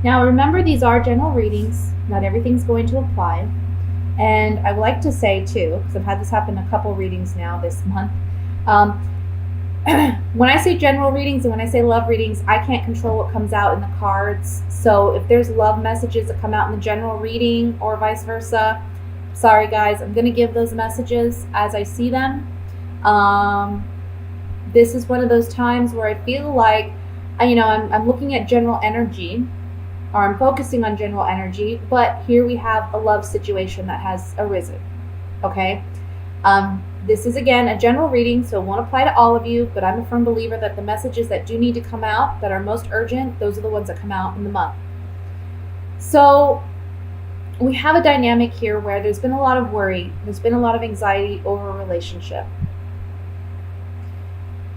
Now, remember, these are general readings. Not everything's going to apply. And I would like to say, too, because I've had this happen a couple readings now this month, um, when I say general readings and when I say love readings, I can't control what comes out in the cards. So if there's love messages that come out in the general reading or vice versa, sorry guys, I'm going to give those messages as I see them. This is one of those times where I feel like, I'm looking at general energy, or I'm focusing on general energy, but here we have a love situation that has arisen. Okay? This is, again, a general reading, so it won't apply to all of you, but I'm a firm believer that the messages that do need to come out, that are most urgent, those are the ones that come out in the month. So we have a dynamic here where there's been a lot of worry, there's been a lot of anxiety over a relationship.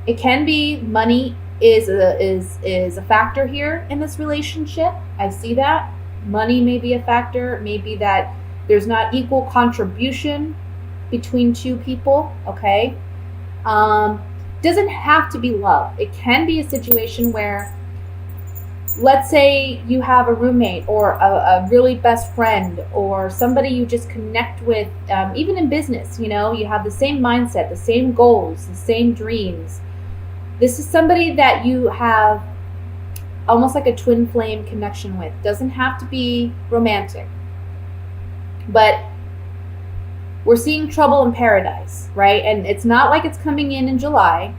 It can be money is a factor here in this relationship. I see that. Money may be a factor, maybe that there's not equal contribution between two people, okay? Doesn't have to be love. It can be a situation where, let's say you have a roommate or a really best friend or somebody you just connect with, even in business, you have the same mindset, the same goals, the same dreams. This is somebody that you have almost like a twin flame connection with. Doesn't have to be romantic, but we're seeing trouble in paradise, right? And it's not like it's coming in July.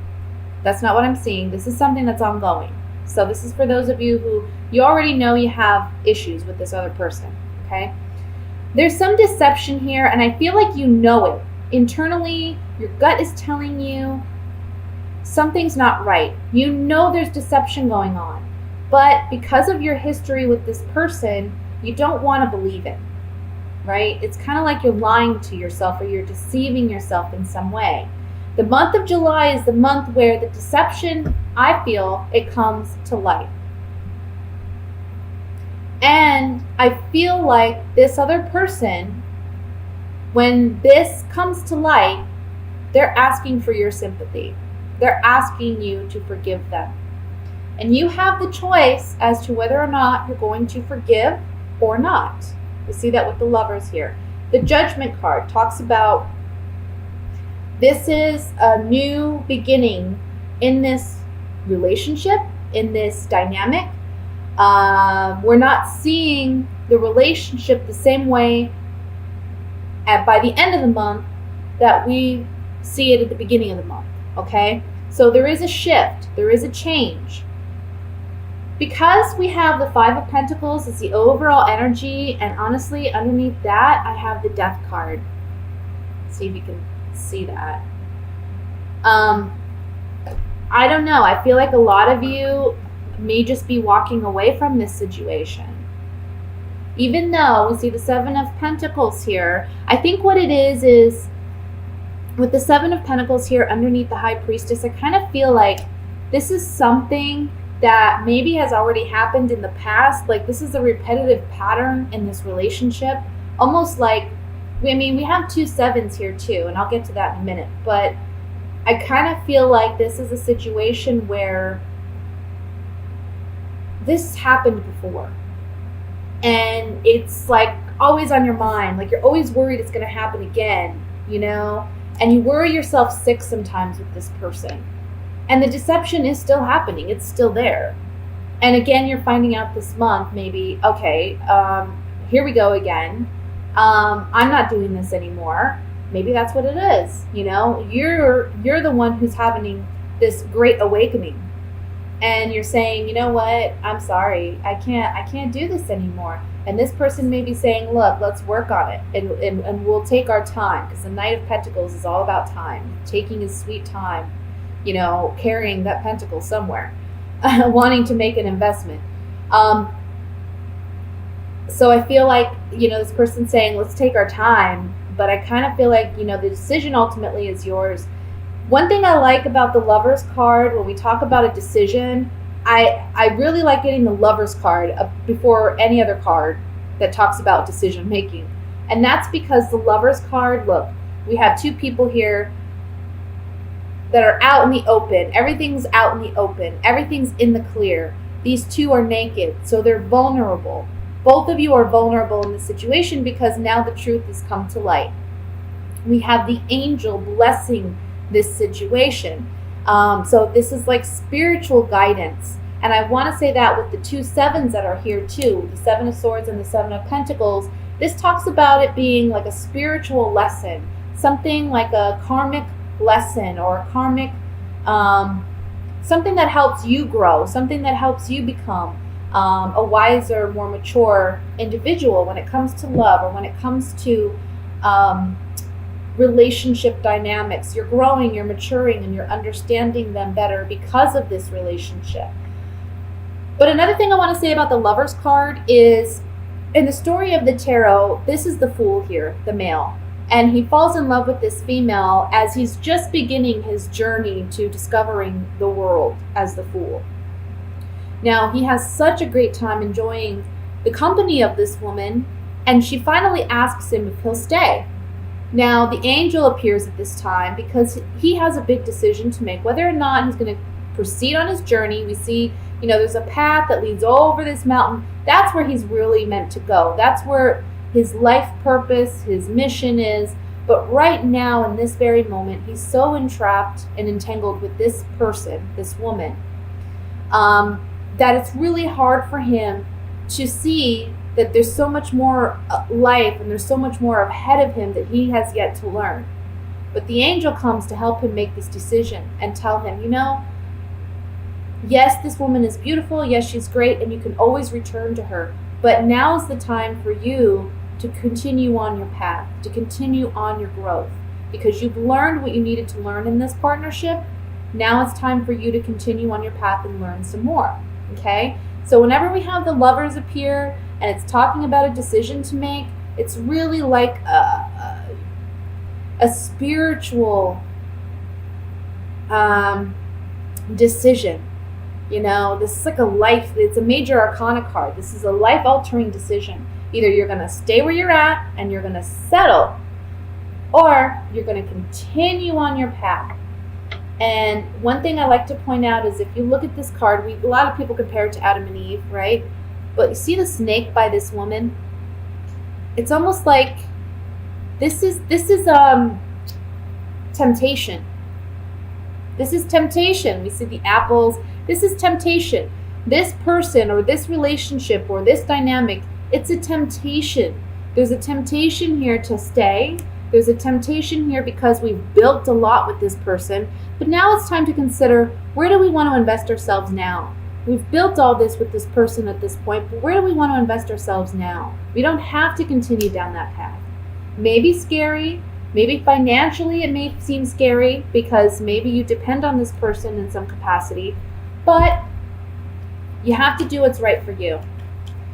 That's not what I'm seeing. This is something that's ongoing. So this is for those of you who you already know you have issues with this other person, okay? There's some deception here, and I feel like you know it. Internally, your gut is telling you something's not right. You know there's deception going on. But because of your history with this person, you don't want to believe it. Right? It's kind of like you're lying to yourself or you're deceiving yourself in some way. The month of July is the month where the deception, I feel, it comes to light. And I feel like this other person, when this comes to light, they're asking for your sympathy. They're asking you to forgive them. And you have the choice as to whether or not you're going to forgive or not. We see that with the Lovers here. The Judgment card talks about this is a new beginning in this relationship, in this dynamic. We're not seeing the relationship the same way by the end of the month that we see it at the beginning of the month, okay? So there is a shift, there is a change. Because we have the Five of Pentacles as the overall energy, and honestly, underneath that, I have the Death card. Let's see if you can see that. I don't know. I feel like a lot of you may just be walking away from this situation. Even though we see the Seven of Pentacles here, I think what it is with the Seven of Pentacles here underneath the High Priestess, I kind of feel like this is something that maybe has already happened in the past. Like this is a repetitive pattern in this relationship. Almost like, we have two sevens here too, and I'll get to that in a minute. But I kind of feel like this is a situation where this happened before. And it's like always on your mind. Like you're always worried it's going to happen again, And you worry yourself sick sometimes with this person. And the deception is still happening. It's still there. And again, you're finding out this month, maybe, okay, here we go again. I'm not doing this anymore. Maybe that's what it is. You're the one who's having this great awakening. And you're saying, you know what? I'm sorry. I can't do this anymore. And this person may be saying, look, let's work on it. And we'll take our time. Because the Knight of Pentacles is all about time. Taking his sweet time. Carrying that pentacle somewhere, wanting to make an investment. So I feel like, this person saying, let's take our time, but I kind of feel like, the decision ultimately is yours. One thing I like about the Lovers card, when we talk about a decision, I really like getting the Lovers card before any other card that talks about decision making. And that's because the Lovers card, look, we have two people here that are out in the open. Everything's out in the open. Everything's in the clear. These two are naked, so they're vulnerable. Both of you are vulnerable in this situation because now the truth has come to light. We have the angel blessing this situation. So this is like spiritual guidance. And I want to say that with the 2 sevens that are here too, the 7 of Swords and the 7 of Pentacles, this talks about it being like a spiritual lesson, something like a karmic lesson or a karmic, something that helps you grow, something that helps you become a wiser, more mature individual when it comes to love or when it comes to relationship dynamics. You're growing, you're maturing, and you're understanding them better because of this relationship. But another thing I want to say about the Lovers card is, in the story of the tarot, this is the Fool here, the male. And he falls in love with this female as he's just beginning his journey to discovering the world as the Fool. Now, he has such a great time enjoying the company of this woman, and she finally asks him if he'll stay. Now, the angel appears at this time because he has a big decision to make, whether or not he's going to proceed on his journey. We see, there's a path that leads over this mountain. That's where he's really meant to go. That's where his life purpose, his mission is. But right now, in this very moment, he's so entrapped and entangled with this person, this woman, that it's really hard for him to see that there's so much more life and there's so much more ahead of him that he has yet to learn. But the angel comes to help him make this decision and tell him, yes, this woman is beautiful. Yes, she's great. And you can always return to her. But now is the time for you to continue on your path, to continue on your growth. Because you've learned what you needed to learn in this partnership. Now it's time for you to continue on your path and learn some more. Okay? So whenever we have the Lovers appear and it's talking about a decision to make, it's really like a spiritual decision. This is like it's a major arcana card. This is a life-altering decision. Either you're going to stay where you're at and you're going to settle, or you're going to continue on your path. And one thing I like to point out is if you look at this card, a lot of people compare it to Adam and Eve, right? But you see the snake by this woman? It's almost like this is temptation. This is temptation. We see the apples. This is temptation. This person or this relationship or this dynamic, it's a temptation. There's a temptation here to stay. There's a temptation here because we've built a lot with this person. But now it's time to consider, where do we want to invest ourselves now? We've built all this with this person at this point, but where do we want to invest ourselves now? We don't have to continue down that path. Maybe scary. Maybe financially it may seem scary because maybe you depend on this person in some capacity. But you have to do what's right for you.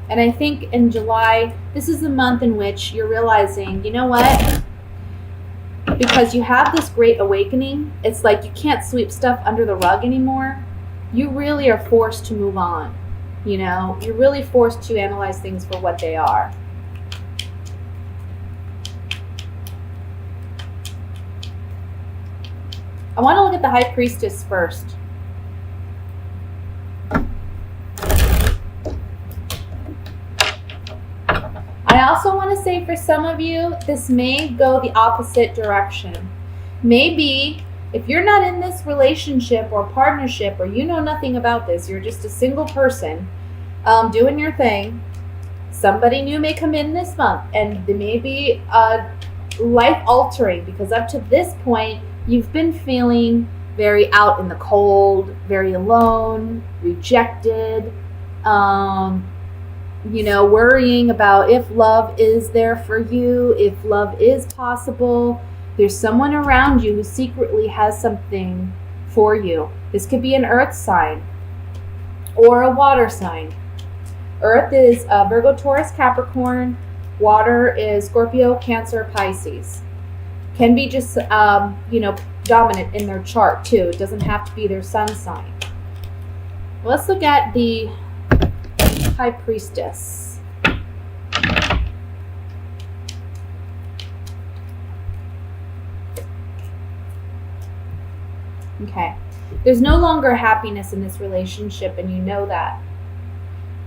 And I think in July, this is the month in which you're realizing, you know what? Because you have this great awakening, it's like you can't sweep stuff under the rug anymore. You really are forced to move on. You're really forced to analyze things for what they are. I want to look at the High Priestess first. I also want to say for some of you, this may go the opposite direction. Maybe if you're not in this relationship or partnership or you know nothing about this, you're just a single person doing your thing, somebody new may come in this month and they may be life-altering because up to this point, you've been feeling very out in the cold, very alone, rejected, worrying about if love is there for you, if love is possible. There's someone around you who secretly has something for you. This could be an earth sign or a water sign. Earth is Virgo, Taurus, Capricorn. Water is Scorpio, Cancer, Pisces. Can be just, dominant in their chart too. It doesn't have to be their sun sign. Let's look at the High Priestess. Okay. There's no longer happiness in this relationship, and you know that.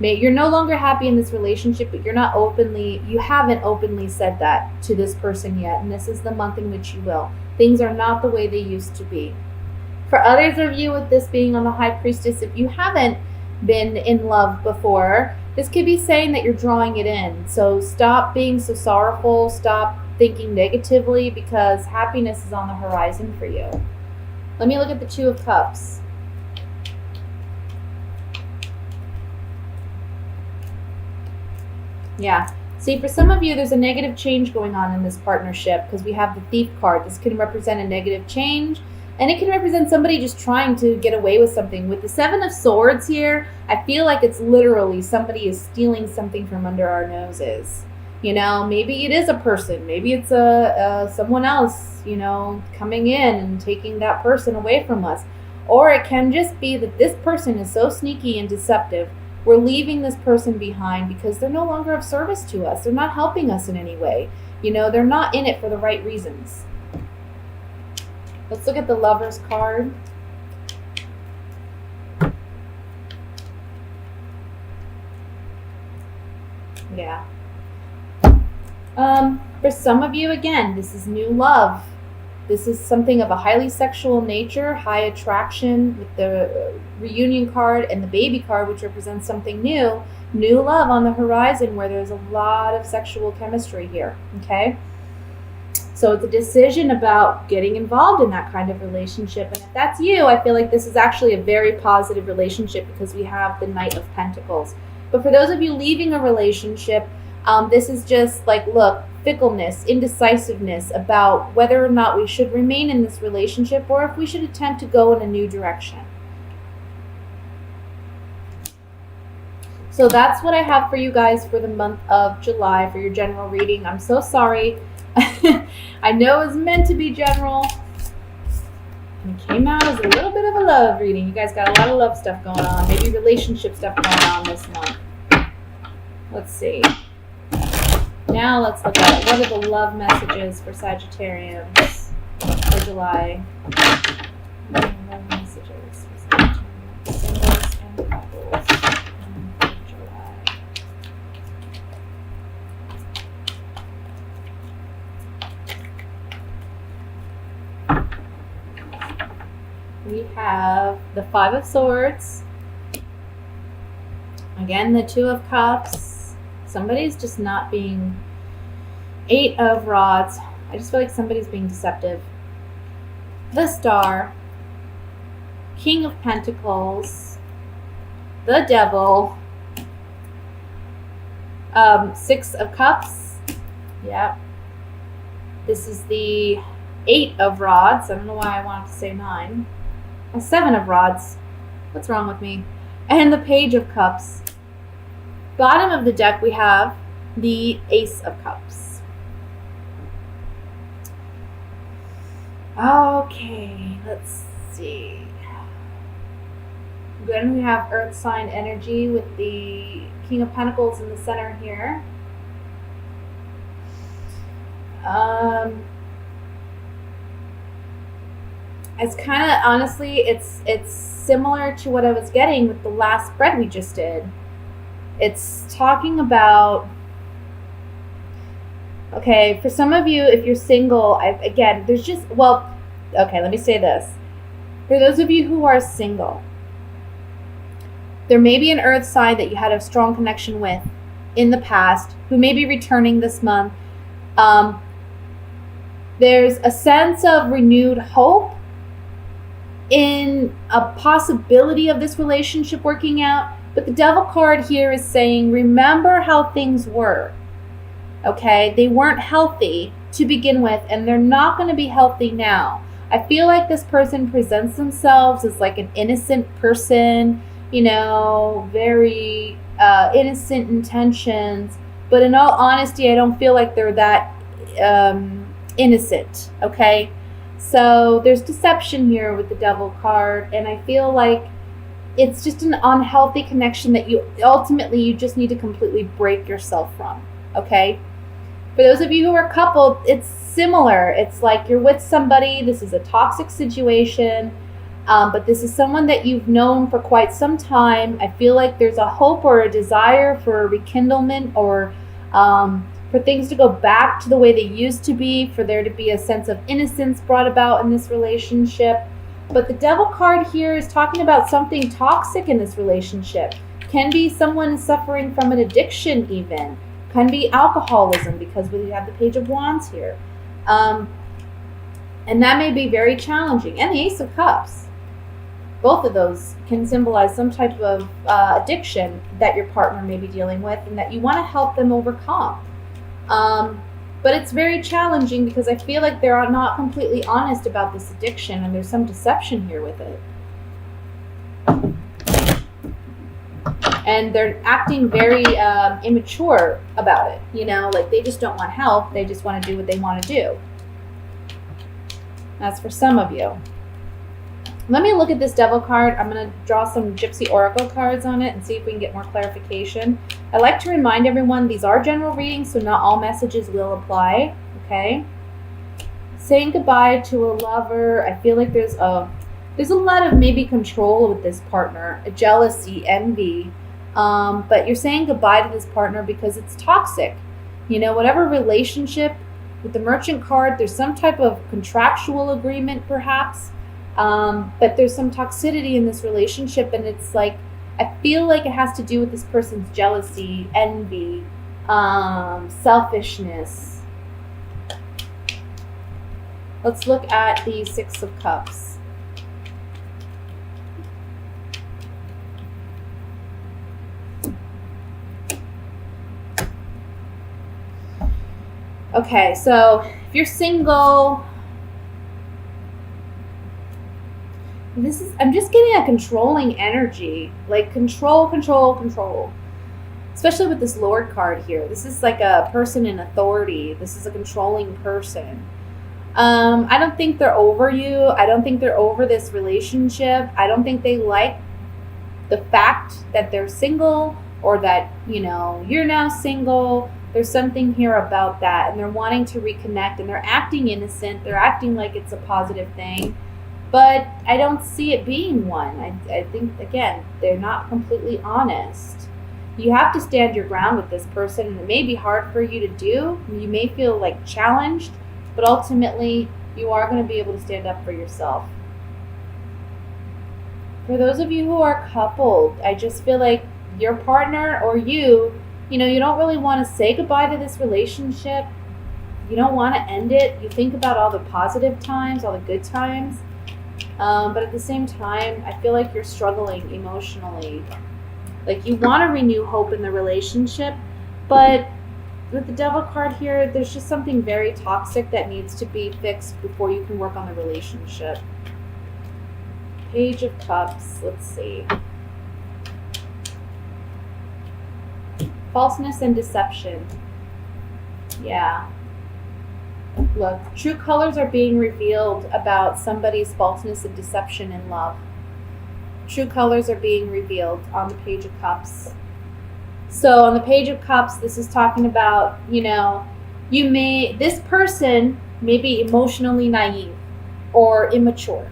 You're no longer happy in this relationship, but you haven't openly said that to this person yet, and this is the month in which you will. Things are not the way they used to be. For others of you, with this being on the High Priestess, if you haven't been in love before, this could be saying that you're drawing it in. So stop being so sorrowful, stop thinking negatively, because happiness is on the horizon for you. Let me look at the Two of Cups. Yeah. See, for some of you, there's a negative change going on in this partnership because we have the Thief card. This can represent a negative change, and it can represent somebody just trying to get away with something. With the Seven of Swords here, I feel like it's literally somebody is stealing something from under our noses. You know, maybe it is a person. Maybe it's someone else, you know, coming in and taking that person away from us. Or it can just be that this person is so sneaky and deceptive. We're leaving this person behind because they're no longer of service to us. They're not helping us in any way. You know, they're not in it for the right reasons. Let's look at the Lover's card. Yeah. For some of you, again, this is new love. This is something of a highly sexual nature, high attraction with the reunion card and the baby card, which represents something new love on the horizon where there's a lot of sexual chemistry here, okay? So it's a decision about getting involved in that kind of relationship. And if that's you, I feel like this is actually a very positive relationship because we have the Knight of Pentacles. But for those of you leaving a relationship, this is just like, look, fickleness, indecisiveness about whether or not we should remain in this relationship or if we should attempt to go in a new direction. So that's what I have for you guys for the month of July for your general reading. I'm so sorry. I know it was meant to be general. And it came out as a little bit of a love reading. You guys got a lot of love stuff going on. Maybe relationship stuff going on this month. Let's see. Now let's look at what are the love messages for Sagittarius for July. Love messages for Sagittarius, singles and couples for July. We have the Five of Swords. Again, the Two of Cups. Somebody's just not being... Eight of Rods. I just feel like somebody's being deceptive. The Star. King of Pentacles. The Devil. Six of Cups. Yep. This is the Eight of Rods. I don't know why I wanted to say nine. A Seven of Rods. What's wrong with me? And the Page of Cups. Bottom of the deck, we have the Ace of Cups. Okay, let's see. Then we have Earth sign energy with the King of Pentacles in the center here. It's kind of, honestly, it's similar to what I was getting with the last spread we just did. It's talking about, okay, for some of you, if you're single, again, there's just, well, okay, let me say this. For those of you who are single, there may be an earth sign that you had a strong connection with in the past who may be returning this month. There's a sense of renewed hope in a possibility of this relationship working out. But the Devil card here is saying, remember how things were. Okay? They weren't healthy to begin with, and they're not going to be healthy now. I feel like this person presents themselves as like an innocent person, you know, very innocent intentions. But in all honesty, I don't feel like they're that innocent. Okay? So there's deception here with the Devil card, and I feel like it's just an unhealthy connection that you just need to completely break yourself from, okay? For those of you who are coupled, it's similar. It's like you're with somebody, this is a toxic situation, But this is someone that you've known for quite some time. I feel like there's a hope or a desire for a rekindlement, or for things to go back to the way they used to be, for there to be a sense of innocence brought about in this relationship. But the Devil card here is talking about something toxic in this relationship. Can be someone suffering from an addiction even. Can be alcoholism, because we have the Page of Wands here. And that may be very challenging. And the Ace of Cups. Both of those can symbolize some type of addiction that your partner may be dealing with and that you want to help them overcome. But it's very challenging because I feel like they're not completely honest about this addiction, and there's some deception here with it. And they're acting very immature about it. You know, like they just don't want help. They just want to do what they want to do. That's for some of you. Let me look at this Devil card. I'm going to draw some Gypsy Oracle cards on it and see if we can get more clarification. I like to remind everyone these are general readings, so not all messages will apply. Okay? Saying goodbye to a lover. I feel like there's a lot of maybe control with this partner, a jealousy, envy. But you're saying goodbye to this partner because it's toxic. You know, whatever relationship, with the Merchant card, there's some type of contractual agreement perhaps. But there's some toxicity in this relationship, and it's like, I feel like it has to do with this person's jealousy, envy, selfishness. Let's look at the Six of Cups. Okay, so if you're single, I'm just getting a controlling energy, like control. Especially with this Lord card here. This is like a person in authority. This is a controlling person. I don't think they're over you. I don't think they're over this relationship. I don't think they like the fact that they're single, or that, you know, you're now single. There's something here about that, and they're wanting to reconnect, and they're acting innocent. They're acting like it's a positive thing. But I don't see it being one. I think, again, they're not completely honest. You have to stand your ground with this person, and it may be hard for you to do. You may feel like challenged, but ultimately you are going to be able to stand up for yourself. For those of you who are coupled, I just feel like your partner or you know, you don't really want to say goodbye to this relationship. You don't want to end it. You think about all the positive times, all the good times. But at the same time, I feel like you're struggling emotionally. Like you want to renew hope in the relationship, but with the Devil card here, there's just something very toxic that needs to be fixed before you can work on the relationship. Page of Cups, let's see. Falseness and deception. Yeah. Look, true colors are being revealed about somebody's falseness and deception in love. True colors are being revealed on the Page of Cups. So on the Page of Cups, this is talking about, you know, this person may be emotionally naive or immature,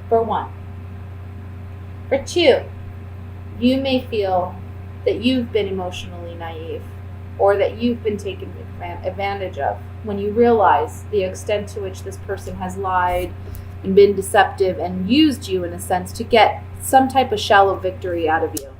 for one. For two, you may feel that you've been emotionally naive, or that you've been taken advantage of, when you realize the extent to which this person has lied and been deceptive and used you in a sense to get some type of shallow victory out of you.